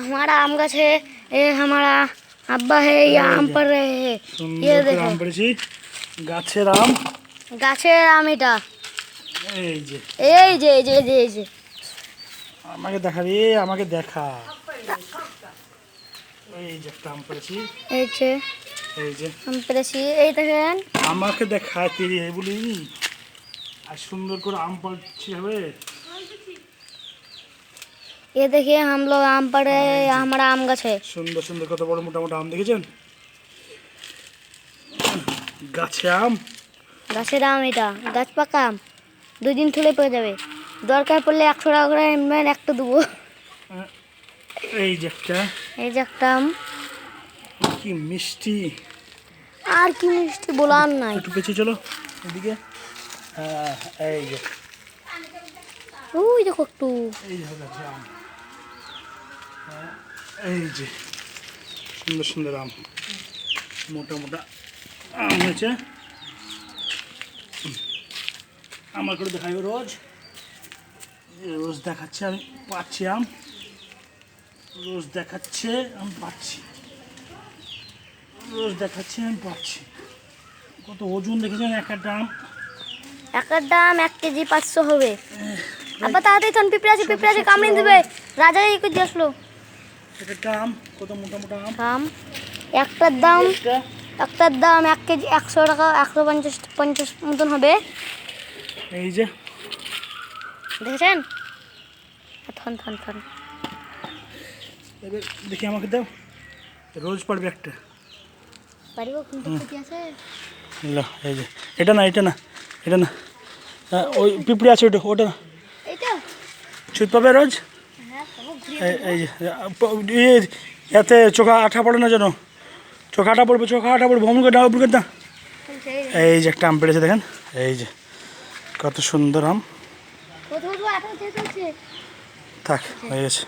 हमारा आम गाछ है, ये हमारा अब्बा है, ये आम पर रहे है। ये देखो আম পেড়েছি, গাছের আম। গাছের আম এটা। এই যে এই যে এই যে এই যে এই যে আমাকে দেখা রে, আমাকে দেখা। এই যে একটা আম পেড়েছি, এই যে এই যে আম পেরেছি, এই দেখেন। আমাকে দেখা তেরি এই বলি আর সুন্দর করে আম পাড়ছি হবে। ये देखिए हम लोग आम पर है, हमारा आम गाछ है। সুন্দর সুন্দর কত বড় মোটা মোটা আম দেখেছেন? গাছে আম। গাছের আম এটা, গাছ পাকা আম, 2 দিন থলে পেয়ে যাবে। দরকার পড়লে 100 টাকা করে নেবেন, একটা দেবো। এই যে একটা, এই যে একটা আম, কি মিষ্টি। আর কি মিষ্টি বলার নাই। একটু পেছিয়ে চলো এদিকে। হ্যাঁ, এই যে ওই দেখো একটু, এই যে গাছে আম। এই যে সুন্দর সুন্দর আম, মোটা মোটা আম হয়েছে। আমার করে দেখাই রোজ, রোজ দেখাচ্ছে আমি পাচ্ছি আম, রোজ দেখাচ্ছে আমি পাচ্ছি, রোজ দেখাচ্ছে আমি পাচ্ছি। কত ওজন দেখেছেন এক একটা আম? একটা দাম 1 কেজি 500 হবে। আবার তাড়াতাড়ি তখন পিঁপড়ে আছে কামড়ে দেবে। রাজা এই করে দিয়ে আসলো। এক একটা আম কত মোটা মোটা আম। আম একটার দাম, একটা একটার দাম 1 কেজি 100 টাকা, 150 মতন হবে। এই যে দেখেছেন? থন থন থন এবার দেখি আমাকে দাও, রোজ পারবে একটা। পারিব কিন্তু কি আছে? লো, এই যে এটা না, এটা না, এটা না, ওই পিঁপড়ে আছে ওটা, ওটা না। এইটা ছুঁত পাবে রোজ। হ্যাঁ তবু ঘুরিয়ে এই যে এতে চোখা আঠা পড়ে না যেন, চোখা আঠা পড়বে, চোখা আঠা পড়বে, ভ্রমণ করে না উপর না। এই যে একটা আম পেড়েছে দেখেন, এই যে কত সুন্দর আম। কোথাও আটা শেষ হচ্ছে। থাক হয়ে গেছে।